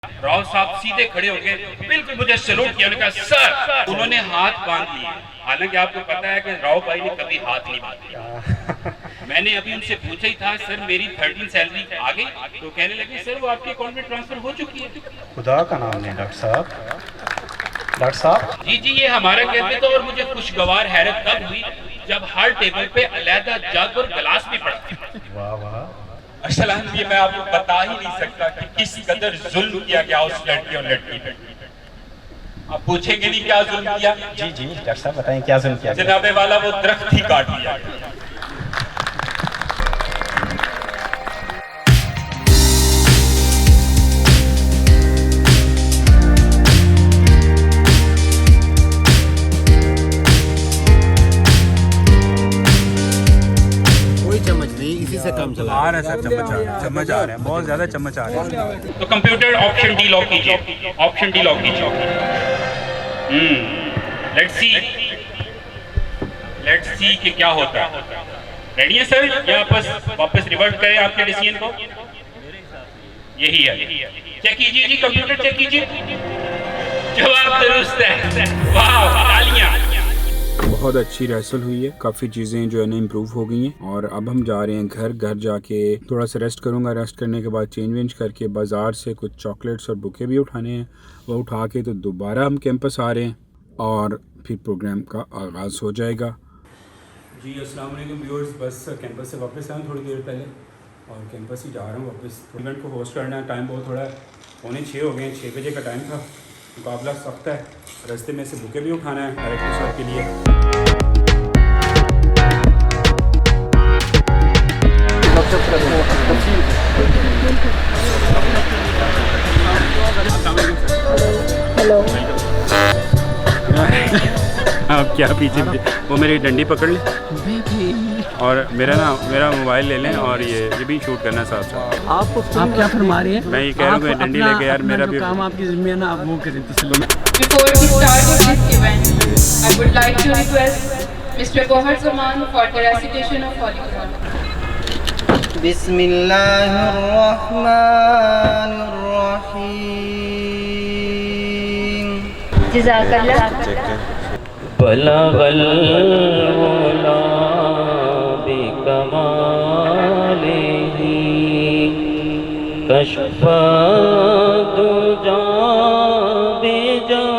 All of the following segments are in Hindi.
राव साहब सीधे खड़े हो गए, बिल्कुल मुझे सैल्यूट किया। उन्होंने कहा सर, उन्होंने हाथ बांध लिए। हालांकि आपको पता है कि राव भाई ने कभी हाथ नहीं बांधे। मैंने अभी उनसे पूछा ही था, सर मेरी 13 सैलरी आ गई? तो कहने लगे सर वो आपके अकाउंट में ट्रांसफर हो चुकी है। खुदा का नाम है डॉक्टर साहब। डॉक्टर साहब जी जी, ये हमारा कहते थे। और मुझे खुशगवार हैरत तब हुई जब हर टेबल पे अलहदा जग और गिलास भी पड़ा। वाह वाह। अरसलान, ये मैं आपको बता ही नहीं सकता कि किस कदर जुल्म किया गया उस लड़के और लड़की पे। आप पूछेंगे नहीं क्या जुल्म किया? जी जी डॉक्टर साहब बताएं क्या जुल्म किया? जनाबे वाला वो दरख्त ही काट दिया। से काम चला आ रहा है सर, चम्मच आ रहे हैं, बहुत ज्यादा चम्मच आ रहे हैं। तो कंप्यूटर ऑप्शन डी लॉक कीजिए, ऑप्शन डी लॉक कीजिए। लेट्स सी कि क्या होता है। रेडी है सर, या वापस रिवर्ट करें आपके डिसीजन को? यही है, चेक कीजिए जी, कंप्यूटर चेक कीजिए। जवाब दुरुस्त है। वाह, तालियां। बहुत अच्छी रिहर्सल हुई है, काफ़ी चीज़ें जो है ना इम्प्रूव हो गई हैं। और अब हम जा रहे हैं घर जाके थोड़ा सा रेस्ट करूँगा। रेस्ट करने के बाद चेंज वेंज करके बाज़ार से कुछ चॉकलेट्स और बुके भी उठाने हैं। वो उठा के तो दोबारा हम कैंपस आ रहे हैं और फिर प्रोग्राम का आगाज़ हो जाएगा। जी अस्सलाम वालेकुम व्यूअर्स, बस कैंपस से वापस आया थोड़ी देर पहले और कैंपस ही जा रहा हूँ वापस। इवेंट को होस्ट करना है, टाइम बहुत थोड़ा है, 5:45 हो गए हैं। 6 बजे का टाइम था। मुकाबला सख्त है। रास्ते में से बुके भी उठाना है डायरेक्टर साहब के लिए। हेलो। अब क्या पीछे वो मेरी डंडी पकड़ ले और मेरा मोबाइल ले लें और ये भी शूट करना साथ साथ। आप क्या फरमा रहे हैं? मैं ये कह रहा हूँ डंडी लेके यार मेरा भी काम आपकी जिम्मे है ना, आप वो करें तो चलो। Before we start this event, I would like to request Mr. Gohar Zaman for the recitation of Holy Quran. बिस्मिल्लाहिर्रहमानिर्रहीम। जज़ाकल्लाह। बलगल मौला बिकमालिही कशफ़ दुजा बिजमालिही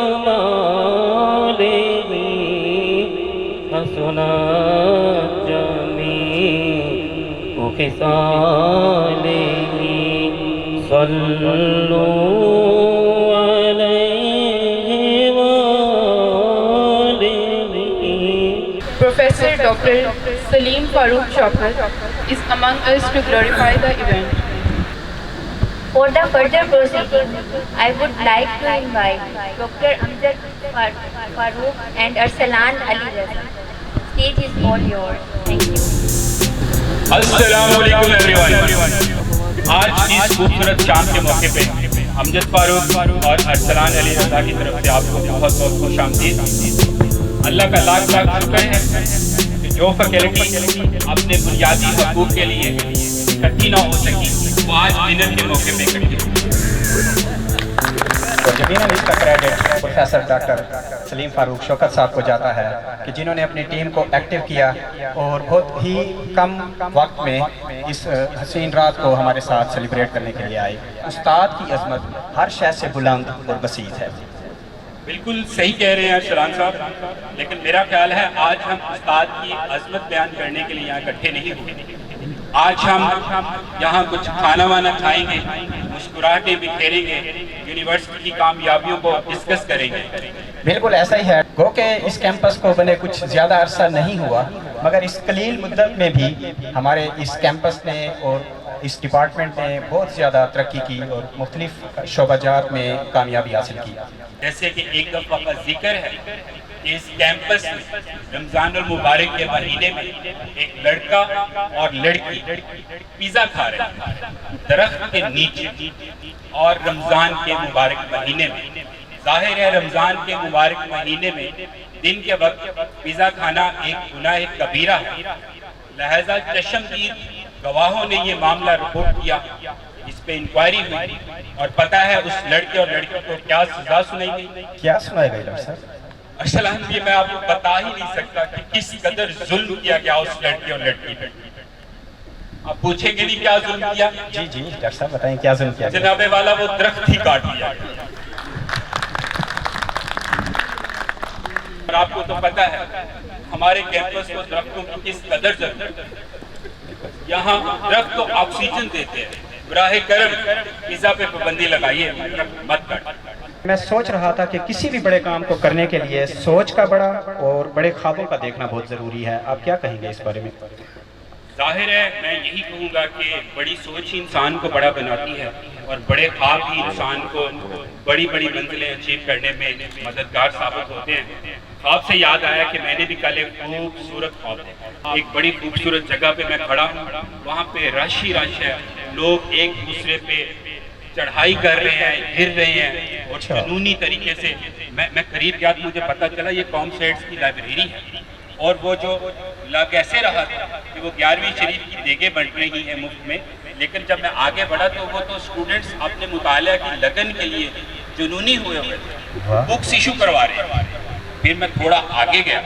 Hasnat जमीउ खिसालिही Sallu Professor Dr. Salim Farooq Shaukat is among us to glorify the event. For the further proceeding, I would like to invite Dr. Amjad Farooq and Arsalan Ali Raza. Stage is all yours. Thank you. अस्सलाम वालेकुम एवरीवन। आज की इस खूबसूरत शाम के मौके पे अमजद फारूक और अरसलान अली रज़ा की तरफ से आपको बहुत बहुत खुशामदीद। अल्लाह का लाख लाख शुक्र है कि जो फैकल्टी अपने बुनियादी हकूक़ के लिए इकट्ठी ना हो सकी वो आज डिनर के मौके पे इकट्ठी हुई। तो यकीनन इसका credit professor doctor Salim Farooq Shaukat साहब को जाता है कि जिन्होंने अपनी टीम को एक्टिव किया और बहुत ही कम वक्त में इस हसीन रात को हमारे साथ सेलिब्रेट करने के लिए आए। उस्ताद की अजमत हर शय से बुलंद और वसीत है। बिल्कुल सही कह रहे हैं अरसलान साहब, लेकिन मेरा ख्याल है आज हम उस्ताद की अजमत बयान करने के लिए यहाँ इकट्ठे नहीं हुए। आज हम यहाँ कुछ खाना वाना खाएंगे, मुस्कुराहटें बिखेरेंगे, यूनिवर्सिटी की कामयाबियों को डिस्कस करेंगे। बिल्कुल ऐसा ही है। गो के इस कैंपस को बने कुछ ज़्यादा अरसा नहीं हुआ, मगर इस कलील मुद्दत में भी हमारे इस कैंपस ने और इस डिपार्टमेंट ने बहुत ज़्यादा तरक्की की और मुख्तलिफ शोबाजात में कामयाबी हासिल की। जैसे कि एक दफ़ा का जिक्र है कि इस कैंपस में रमज़ानुल मुबारक के महीने में एक लड़का और लड़की पिज़्ज़ा खा रहे हैं दरख्त के नीचे, और रमज़ान के मुबारक महीने में जाहिर है रमज़ान के मुबारक महीने में दिन के वक्त पिज़्ज़ा खाना एक गुनाह कबीरा है। लिहाजा चश्मदीद गवाहों ने ये मामला रिपोर्ट किया। इस पे इंक्वायरी हुई और पता है उस लड़के और लड़की को क्या सजा सुनाई गई? क्या सुनाई गई डॉक्टर साहब? अरसलान, ये मैं आपको बता ही नहीं सकता कि किस कदर जुल्म किया गया उस लड़के और लड़की पे। आप पूछेंगे नहीं क्या जुल्म किया? जी जी डॉक्टर साहब बताएं क्या जुल्म किया गया? जनाबे वाला वो दरख्त ही काट दिया। और आपको तो पता है हमारे कैंपस को दरख्तों की किस कदर जरूरत है। यहाँ दरख्त तो ऑक्सीजन देते हैं, बराहे करम पिज़्ज़ा पे पाबंदी लगाइए, मत काट। मैं सोच रहा था कि किसी भी बड़े काम को करने के लिए सोच का बड़ा और बड़े ख्वाबों का देखना बहुत ज़रूरी है। आप क्या कहेंगे इस बारे में? जाहिर है मैं यही कहूँगा कि बड़ी सोच ही इंसान को बड़ा बनाती है और बड़े ख्वाब ही इंसान को बड़ी बड़ी मंजिलें अचीव करने में मददगार साबित होते हैं। ख्वाब से याद आया कि मैंने भी कल एक खूबसूरत ख्वाब देखा। एक बड़ी खूबसूरत जगह पे मैं खड़ा हूँ, वहाँ पे रश ही रश है, लोग एक दूसरे पे चढ़ाई कर रहे हैं, गिर रहे हैं और जुनूनी तरीके से। मैं करीब गया तो मुझे पता चला ये कॉमसेट्स की लाइब्रेरी है और वो जो लग ऐसे रहा था कि वो 11वीं शरीफ की देगे बंट रही है मुफ्त में, लेकिन जब मैं आगे बढ़ा तो वो तो स्टूडेंट्स अपने मुतालिया की लगन के लिए जुनूनी हुए हुए बुक्स इशू करवा रहे हैं। फिर मैं थोड़ा आगे गया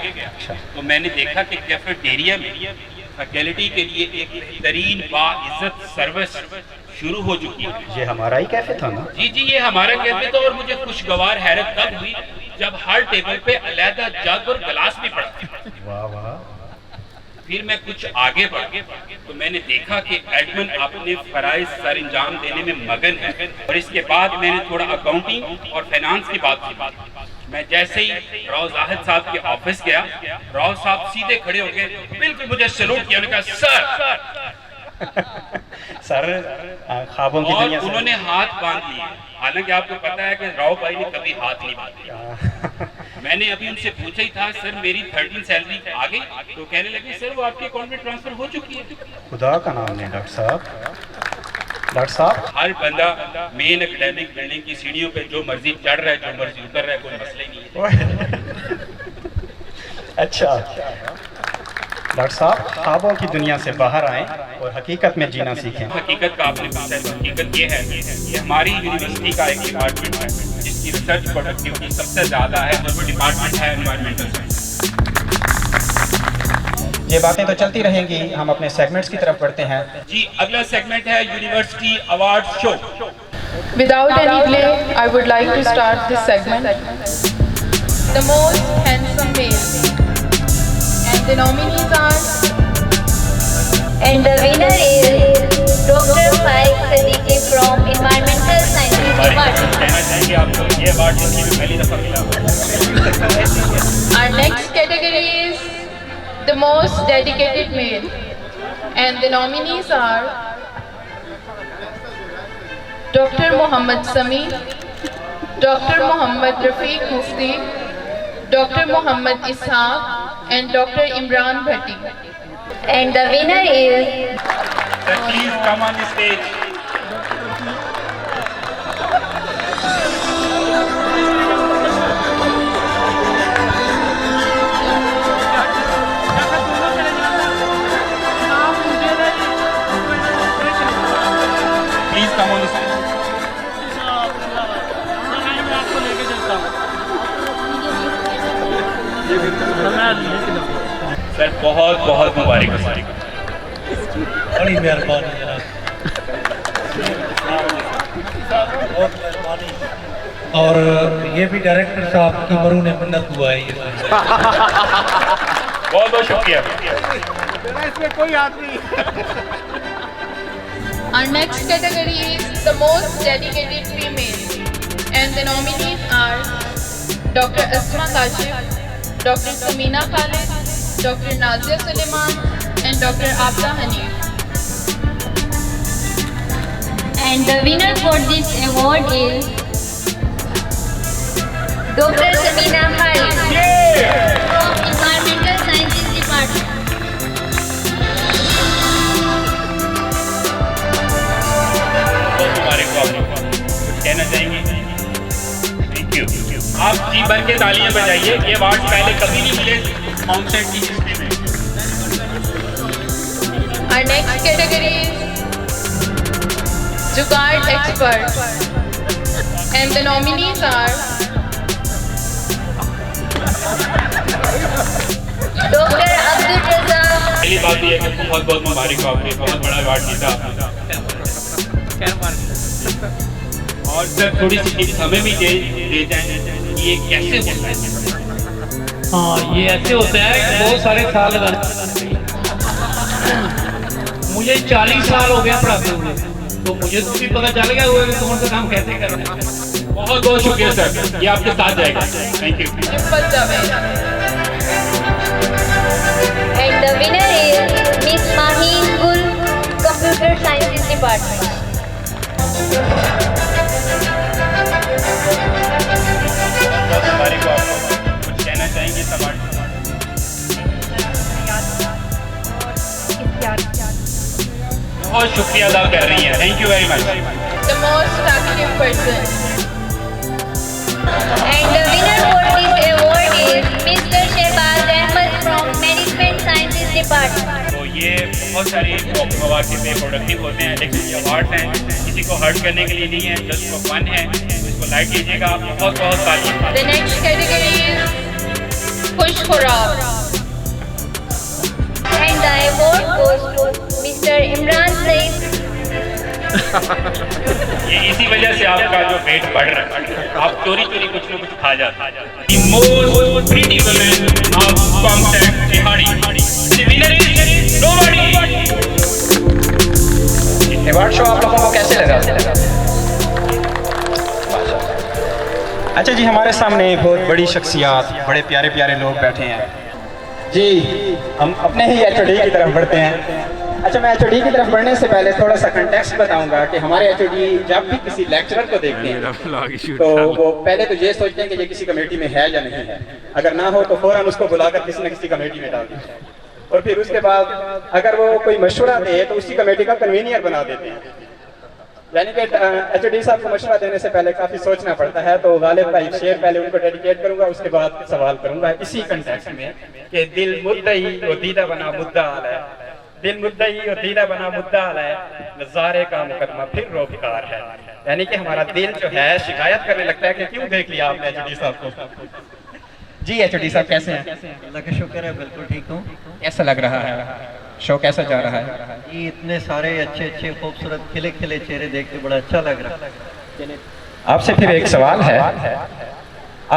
तो मैंने देखा कि कैफेटेरिया में फैकल्टी के लिए एक बेहतरीन बाइज्जत सर्विस शुरू हो चुकी है। ये हमारा ही कैफे था ना? जी जी, ये हमारा कैफे था। और मुझे खुशगवार हैरत तब हुई जब हर टेबल पे अलहदा जग और गिलास भी पड़ा। वाह वाह। फिर मैं कुछ आगे बढ़ा तो मैंने देखा कि एडमिन अपने फराइज सर अंजाम देने में मगन है। और इसके बाद मैंने थोड़ा अकाउंटिंग और फाइनेंस की बात की। मैं जैसे ही राव जाहिद साहब के ऑफिस गया, राव साहब सीधे खड़े हो गए, बिल्कुल मुझे सैल्यूट किया, उन्होंने कहा सर सर ख्वाबों की दुनिया से। उन्होंने हाथ बांध लिए। हालांकि आपको पता है कि राव भाई ने कभी हाथ नहीं बांधा। मैंने अभी उनसे पूछा ही था, सर मेरी 13 सैलरी आ गई? तो कहने लगे सर वो आपके अकाउंट में ट्रांसफर हो चुकी है। खुदा का नाम है डॉक्टर साहब। डॉक्टर साहब, हर बंदा मेन एकेडमिक बिल्डिंग की सीढ़ियों पे जो मर्जी चढ़ रहा है, जो मर्जी उतर रहा है, कोई मसला ही नहीं है। अच्छा डॉक्टर साहब, ख्वाबों की दुनिया से बाहर आएं और हकीकत में जीना सीखें। हकीकत का आपने पूछा है, हकीकत ये है कि हमारी यूनिवर्सिटी का एक डिपार्टमेंट है जिसकी रिसर्च प्रोडक्टिविटी सबसे ज़्यादा है और वो डिपार्टमेंट है एनवायरमेंटल साइंस। ये बातें तो चलती रहेंगी, हम अपने सेगमेंट्स की तरफ बढ़ते हैं। जी, अगला सेगमेंट है university award show. Without any delay, I would like to start this segment. The most handsome male. And the nominees are. And the winner is Dr. Faik Siddiqui from Environmental Sciences Department. कहना चाहेंगे आपको ये अवार्ड जिंदगी में पहली दफा मिला। Our next category is the most dedicated male. And the nominees are Dr. Muhammad Sami, Dr. Muhammad Rafiq Mufti, Dr. Muhammad Ishaq, and Dr. Imran Bhatti. And the winner is. Sir, please come on the stage. Please come on the stage. Sir बहुत बहुत मुबारक हो। बड़ी मेहरबानी जनाब, बहुत मेहरबानी। और ये भी डायरेक्टर साहब की मरून मिन्नत हुआ है ये बहुत बहुत शुक्रिया। इसमें कोई आदमी। Our next category is the most dedicated female, and the nominees are Dr. Asma Kashif, Dr. Samina Khalid, Dr. Nazia Suleiman, and Dr. Abda Hanif. And the winner for this award is Dr. Samina Khalid from Environmental Sciences Department. कुछ कहना चाहेंगे? Thank you. आप जी भर के तालियां बजाइए। ये अवार्ड पहले कभी नहीं मिले कॉन्सर्ट की हिस्ट्री में। Our next category is Jugaad expert. And the nominees are Dr. Abdul Razak, पहली बात यह है कि बहुत बहुत मुबारक हो, आपने बहुत बड़ा अवार्ड जीता और सर थोड़ी सी टिप्स हमें भी दे जाएं कि ये कैसे होता है। हाँ, ये ऐसे होता है कि बहुत सारे साल लगाने। मुझे 40 साल हो गया पढ़ाते हुए, तो मुझे तो भी पता चल गया हुआ कि कौन सा काम कैसे करना है। बहुत बहुत शुक्रिया सर, ये आपके साथ जाएगा। Thank you. Dimple Javed. and the winner is Miss Maheen Gul, Computer Sciences Department. बहुत मुबारक हो आपको, कुछ कहना चाहेंगे इस अवार्ड के बारे में? बहुत शुक्रिया अदा कर रही हैं, thank you very much. The most talkative person. And the winner for this award is Mr. Shehbaz Ahmed from Management Sciences Department. तो ये बहुत सारे मौके पे प्रोडक्टिव होते हैं, लेकिन ये अवार्ड हैं किसी को हर्ट करने के लिए नहीं है, जस्ट फॉर फन है, तो इसको लाइक कीजिएगा। बहुत बहुत तालियां। The next category is Khush Khurab. And the award goes to Mr. Imran Saeed. ये इसी वजह से आपका जो वेट बढ़ रहा है, आप चोरी चोरी कुछ ना कुछ खा जाते हैं। The most pretty woman of Comtech Tihari. The winner is nobody. Award show आप लोगों को कैसे लगा? अच्छा जी, हमारे सामने बहुत बड़ी शख्सियात, बड़े प्यारे प्यारे लोग बैठे हैं जी। हम अपने ही HOD की तरफ बढ़ते हैं। अच्छा, मैं HOD की तरफ बढ़ने से पहले थोड़ा सा कंटेक्स्ट बताऊंगा कि हमारे HOD जब भी किसी लेक्चरर को देखते हैं तो वो पहले तो ये सोचते हैं कि ये किसी कमेटी में है या नहीं है। अगर ना हो तो फौरन उसको बुलाकर किसी न किसी कमेटी में डाल देते हैं, और फिर उसके बाद अगर वो कोई मशवरा दे तो उसी कमेटी का कन्वीनियर बना देते हैं। यानी कि HOD साहब को मशवरा देने से पहले काफ़ी सोचना पड़ता है। तो गालिब भाई शेर पहले उनको डेडिकेट करूंगा, उसके बाद सवाल करूंगा इसी कंटेक्स्ट में कि दिल मुद्दई और दीदा बना मुद्दा आला है, दिल मुद्दई और दीदा बना मुद्दा आला है, नज़ारे का मुकदमा फिर रोबकार है। यानी कि हमारा दिल जो है शिकायत करने लगता है कि क्यों देख लिया आपने HOD साहब को। जी HOD साहब कैसे हैं? अल्लाह का शुक्र है, बिल्कुल ठीक हूँ। कैसा लग रहा है? शो कैसा जा रहा है? ये इतने सारे अच्छे अच्छे खूबसूरत खिले खिले चेहरे देख के बड़ा अच्छा लग रहा है। आपसे फिर एक सवाल है।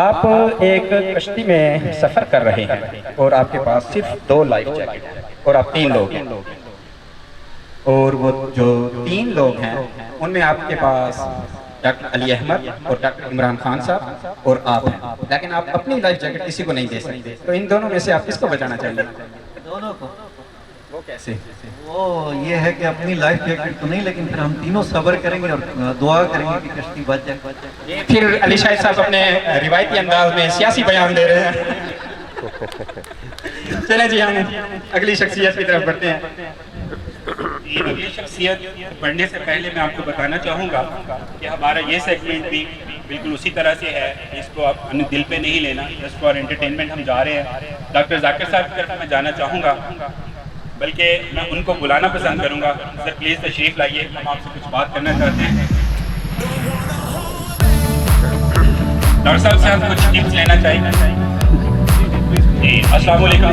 आप एक कश्ती में सफ़र कर रहे हैं और आपके पास सिर्फ 2 लाइफ जैकेट है और आप 3 लोग हैं, और वो जो 3 लोग हैं उनमें आपके पास डॉक्टर अली अहमद और डॉक्टर इमरान खान साहब और आप हैं, लेकिन आप अपनी लाइफ जैकेट किसी को नहीं दे सकते। तो इन दोनों में से आप किसको बचाना चाहिए? दोनों को। वो कैसे? वो ये है कि अपनी लाइफ जैकेट तो नहीं, लेकिन फिर हम तीनों सब्र करेंगे और दुआ करेंगे कि कश्ती बच जाए। फिर अली शाहिद साहब अपने रिवायती अंदाज में सियासी बयान दे रहे हैं। चलें जी, हम अगली शख्सियत की तरफ बढ़ते हैं। अगली शख्सियत बढ़ने से पहले मैं आपको बताना चाहूँगा कि हमारा ये सेगमेंट भी बिल्कुल उसी तरह से है, इसको आप अपने दिल पे नहीं लेना, जस्ट फॉर एंटरटेनमेंट हम जा रहे हैं। डॉक्टर जाकिर साहब की तरफ मैं जाना चाहूँगा, बल्कि मैं उनको बुलाना पसंद करूँगा। सर प्लीज़ तशरीफ़ लाइए, हम आपसे कुछ बात करना चाहते हैं। डॉक्टर साहब से आप कुछ टिप्स लेना चाहेंगे? जी अस्सलाम वालेकुम।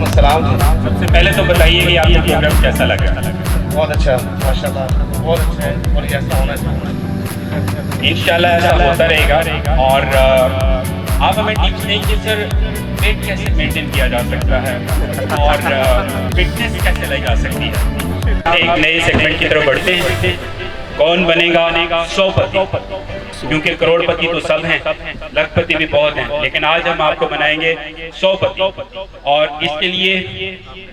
सबसे पहले तो बताइए कि आपका प्रोग्राम कैसा लगा? बहुत अच्छा, माशाल्लाह, बहुत अच्छा है और ये ऐसा होना चाहिए। इंशाल्लाह ऐसा होता रहेगा। और आप हमें टिप्स दें कि सर वेट कैसे मेंटेन किया जा सकता है और फिटनेस कैसे लाई जा सकती है। एक नए सेगमेंट की तरफ बढ़ते हैं। कौन बनेगा 100पति? क्योंकि करोड़पति तो सब हैं, लखपति भी बहुत हैं, लेकिन आज हम आपको बनाएंगे 100पति। और इसके लिए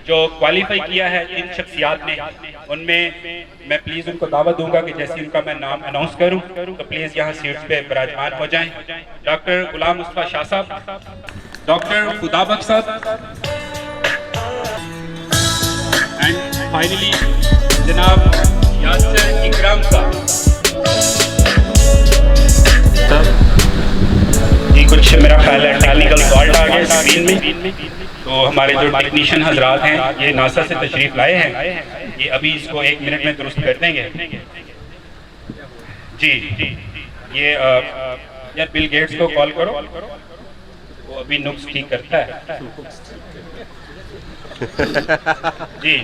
जो क्वालिफाई किया है इन शख्सियात ने, उनमें मैं प्लीज़ उनको दावत दूंगा कि जैसे उनका मैं नाम अनाउंस करूं तो प्लीज़ यहाँ सीट्स पे विराजमान हो जाएं। डॉक्टर गुलाम मुस्तफा शाह साहब, डॉक्टर खुदाबख्श साहब, एंड फाइनली जनाब यासर इकराम साहब। ये कुछ मेरा ख्याल है टेक्निकल फॉल्ट आ गया स्क्रीन में, तो हमारे जो टेक्नीशियन हजरात हैं ये नासा से तशरीफ लाए हैं, ये अभी इसको 1 मिनट में दुरुस्त कर देंगे। जी ये यार बिल गेट्स को कॉल करो, वो अभी नुक्स ठीक करता है। जी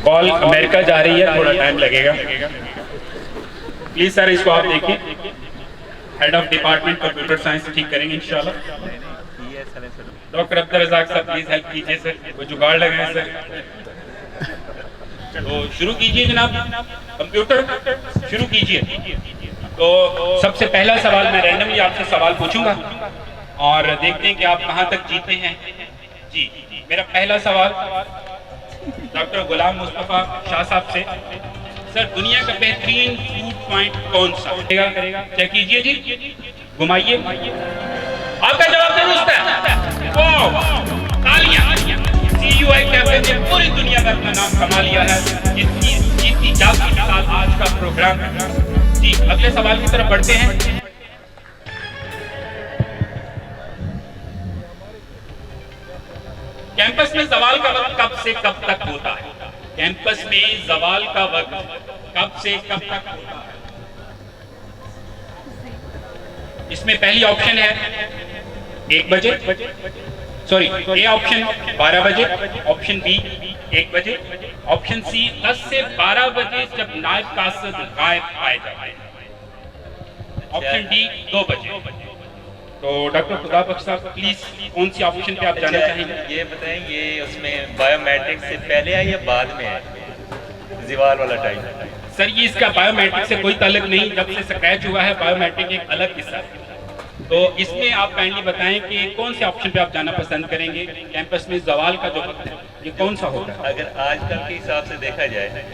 कॉल अमेरिका जा रही है, थोड़ा टाइम लगेगा। प्लीज सर इसको आप देखिए, head of department computer science ठीक करेंगे इंशाल्लाह। डॉक्टर अब्दुल रज़ाक साहब प्लीज हेल्प कीजिए सर, वो जुगाड़ लगाए सर। तो शुरू कीजिए जनाब, कंप्यूटर शुरू कीजिए। तो सबसे पहला सवाल मैं रैंडमली आपसे सवाल पूछूंगा और देखते हैं कि आप कहां तक जीते हैं। जी मेरा पहला सवाल डॉक्टर गुलाम मुस्तफा शाह साहब से। सर दुनिया का बेहतरीन फूड पॉइंट कौन सा करेगा? चेक कीजिए जी, घुमाइए। आपका जवाब दुरुस्त है। वाह, तालियां। CUI कैफे ने पूरी दुनिया में अपना नाम कमा लिया है। इतनी जाती के साथ आज का प्रोग्राम। जी अगले सवाल की तरफ बढ़ते हैं। कैंपस में सवाल का वक्त कब से कब तक होता है? कैंपस में सवाल का वक्त कब से कब तक होता है? इसमें पहली ऑप्शन है 1 बजे, सॉरी ए ऑप्शन 12 बजे, ऑप्शन बी 1 बजे, ऑप्शन सी 10 से 12 बजे जब नायब कासिद गायब पाए जाते हैं, ऑप्शन डी 2 बजे। तो डॉक्टर खुदा बख्श साहब प्लीज कौन सी ऑप्शन पे आप जाना चाहेंगे? ये बताएं, ये उसमें बायोमेट्रिक से पहले है या बाद में है जीवाल वाला टाइम? सर ये इसका बायोमेट्रिक से कोई ताल्लुक नहीं, जब से स्क्रैच हुआ है बायोमेट्रिक एक अलग किस्सा है। तो इसमें आप काइंडली बताएं कि कौन से ऑप्शन पे आप जाना पसंद करेंगे? कैंपस में सवाल का जो वक्त है ये कौन सा होगा? अगर आजकल के हिसाब से देखा जाए,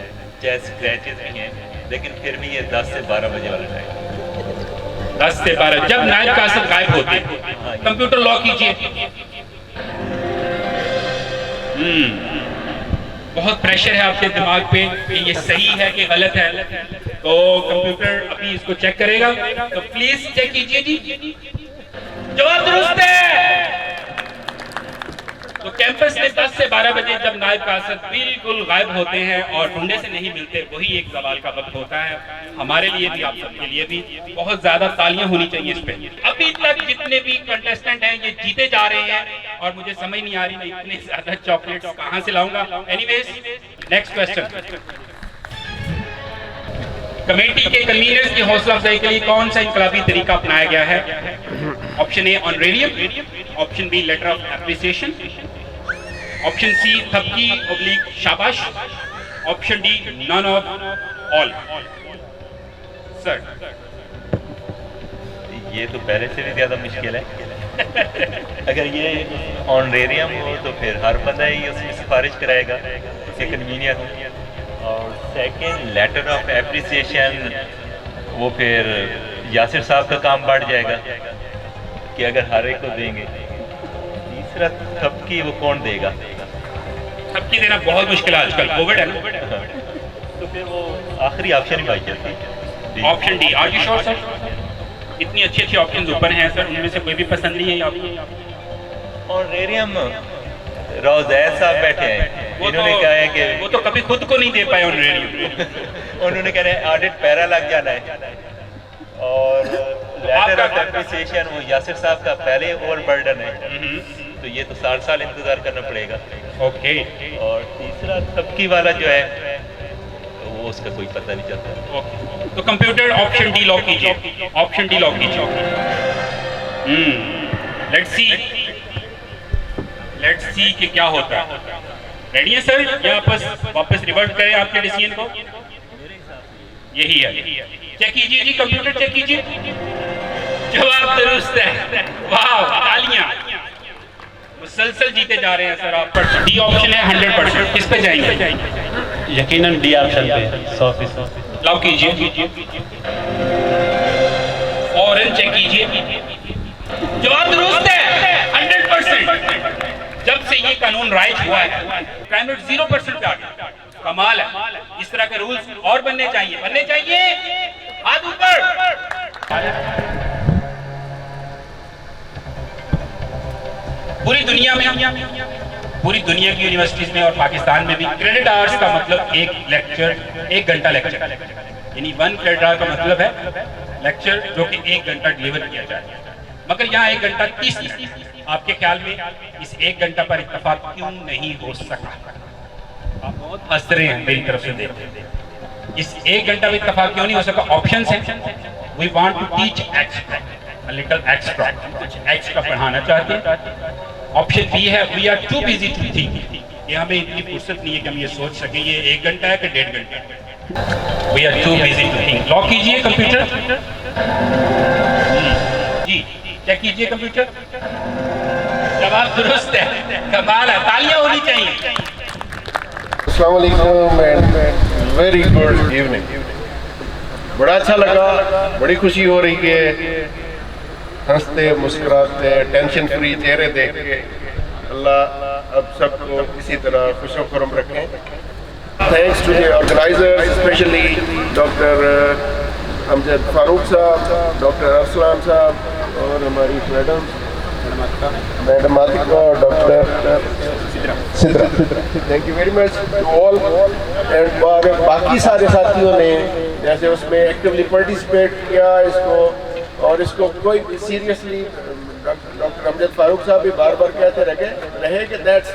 चाहे स्क्रैचेस भी हैं, लेकिन फिर भी ये 10 से 12 बजे वाला टाइम। 10 से 12 जब नायब कासिद गायब होते हैं। कंप्यूटर लॉक कीजिए। बहुत प्रेशर है आपके दिमाग पे कि ये सही है कि गलत है। तो कंप्यूटर अभी इसको चेक करेगा, तो प्लीज चेक कीजिए जी। जवाब दुरुस्त है। तो कैंपस में 10 से 12 बजे जब नायब कासिद बिल्कुल गायब होते हैं और ढूंढे से नहीं मिलते, वही एक सवाल का वक्त होता है। हमारे लिए भी, आप सबके लिए भी बहुत ज्यादा तालियां होनी चाहिए इस पे। अभी तक जितने भी कंटेस्टेंट हैं ये जीते जा रहे हैं और मुझे समझ नहीं आ रही मैं इतने ज्यादा चॉकलेट्स कहां से लाऊंगा। Anyways next question. कमेटी के कन्वीनर्स की हौसला अफजाई के लिए कौन सा इनकलाबी तरीका अपनाया गया है? Option A honorarium, option B letter of appreciation, option C थपकी ऑब्लिक शाबाश, option D none of all. Sir ये तो पहले से भी ज्यादा मुश्किल है। अगर ये ऑनरेरियम हो तो फिर हर बंदा ही उसमें सिफारिश कराएगा कि कन्वीनियर हो, और सेकंड लेटर ऑफ एप्रिसिएशन वो फिर यासिर साहब का काम बढ़ जाएगा कि अगर हर एक को देंगे। तीसरा थपकी वो कौन देगा? थपकी देना बहुत मुश्किल है आजकल, कोविड है ना। तो फिर वो आखिरी ऑप्शन ही बाकी जाती है, option D. Are you sure sir? इतनी अच्छी अच्छी ऑप्शंस ऊपर हैं सर, उनमें से कोई भी पसंद नहीं है आपको? ऑनरेरियम रोज़ैद साहब बैठे हैं, इन्होंने कहा है कि वो तो कभी खुद को नहीं दे पाए ऑनरेरियम। उन्होंने कहा है ऑडिट पैरा लग जाना है, और लेटर ऑफ एप्रिसिएशन वो यासिर साहब का पहले ओवर बर्डन है, तो ये तो 60 साल इंतजार करना पड़ेगा। ओके। और तीसरा तबकी वाला जो है तो वो उसका कोई पता नहीं चलता। ओके, तो कंप्यूटर ऑप्शन डी लॉक कीजिए, ऑप्शन डी लॉक कीजिए। लेट्स सी कि क्या होता है। रेडी है सर या वापस रिवर्ट करें आपके डिसीजन को? यही है। चेक कीजिए जी, कंप्यूटर चेक कीजिए। जवाब दुरुस्त है। वाह, तालियां। मुसलसल जीते जा रहे हैं सर आप। डी ऑप्शन है 100%। किस पे जाएंगे? यकीनन डी ऑप्शन पे 100%। लॉक कीजिए, फौरन चेक कीजिए। जवाब दुरुस्त है 100%। जब से ये कानून राइज हुआ है क्राइम रेट 0% पे आ गया। कमाल है। इस तरह के रूल्स और बनने चाहिए। हाथ ऊपर। पूरी दुनिया में पूरी दुनिया की यूनिवर्सिटीज़ में और पाकिस्तान में भी क्रेडिट आवर्स का मतलब एक लेक्चर, 1 घंटा लेक्चर, यानी 1 क्रेडिट आवर का मतलब है लेक्चर जो कि 1 घंटा डिलीवर किया जाए। मगर यहाँ 1 घंटा 30 मिनट। आपके ख्याल में इस 1 घंटा पर इत्तेफाक क्यों नहीं हो सका? आप बहुत हंस रहे हैं मेरी तरफ से देख। इस 1 घंटा में इत्तेफाक क्यों नहीं हो सका? ऑप्शंस हैं। We want to teach extra, a little extra, कुछ एक्स्ट्रा पढ़ाना चाहते हैं। ऑप्शन बी है we are too busy to think, ये हमें इतनी फुर्सत नहीं है कि हम ये सोच सकें ये 1 घंटा है कि 1.5 घंटा। We are too busy to think. Lock कीजिए कंप्यूटर। जी चेक कीजिए कंप्यूटर। जवाब दुरुस्त है, कमाल है, तालियां होनी चाहिए। अस्सलाम वालेकुम एंड वेरी गुड इवनिंग। बड़ा अच्छा लगा, बड़ी खुशी हो रही है हंसते मुस्कुराते टेंशन फ्री चेहरे देख के। अल्लाह अब सबको इसी तरह खुशो खुरम रखें। Thanks to the organisers, specially doctor Amjad Farooq sahab, doctor Arsalan sahab और हमारी मैडम आतिका और doctor Sidra. Thank you very much to all. And बाकी सारे साथियों ने जैसे उसमें एक्टिवली पार्टिसिपेट किया इसको, और इसको कोई सीरियसली डॉक्टर अमजद फारूक साहब भी बार बार कहते रहे कि that's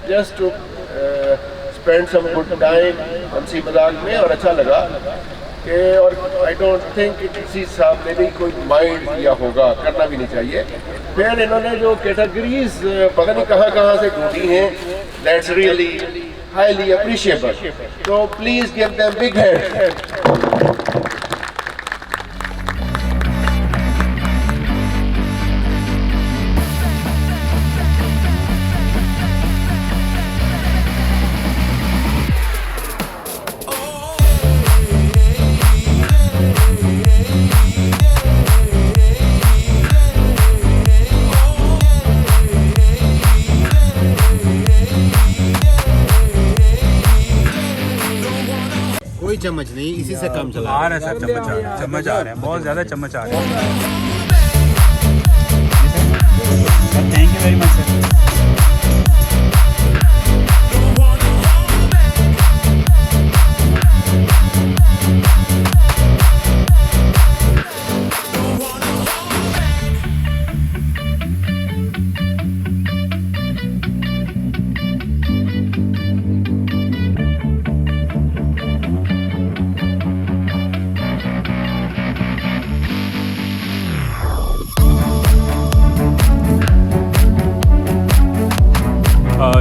just to spend some good time, हंसी मजाक में, और अच्छा लगा कि, और आई डोंट थिंक कि किसी साहब ने भी कोई माइंड किया होगा, करना भी नहीं चाहिए। फिर इन्होंने जो कैटेगरीज पता नहीं कहाँ से ढूंढी हैं, दैट्स रियली हाईली अप्रिशिएबल, तो please give them big hand. कोई चम्मच नहीं, इसी से काम चला आ रहा है सर, चम्मच आ रहे हैं, बहुत ज़्यादा चम्मच आ रहे हैं। Thank you very much sir.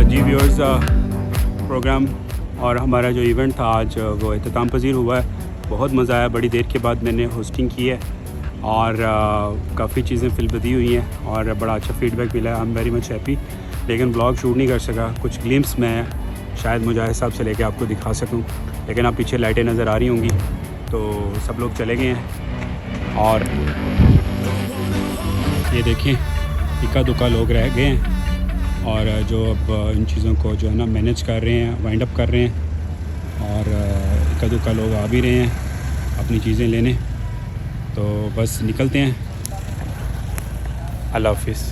जी व्यूअर्स, प्रोग्राम और हमारा जो इवेंट था आज वो इख्तिताम पज़ीर हुआ है। बहुत मज़ा आया, बड़ी देर के बाद मैंने होस्टिंग की है और काफ़ी चीज़ें फिलबदी हुई हैं और बड़ा अच्छा फीडबैक मिला है। I am very much happy. लेकिन ब्लॉग शूट नहीं कर सका, कुछ ग्लिम्स मैं शायद मुजाहिद साहब से लेके आपको दिखा सकूं, लेकिन आप पीछे लाइटें नज़र आ रही होंगी तो सब लोग चले गए हैं और ये देखें इक्का दुक्का लोग रह गए हैं और जो अब इन चीज़ों को जो है ना मैनेज कर रहे हैं, वाइंड अप कर रहे हैं और इक्का दुक्का लोग आ भी रहे हैं अपनी चीज़ें लेने। तो बस निकलते हैं। अल्लाह हाफिज़।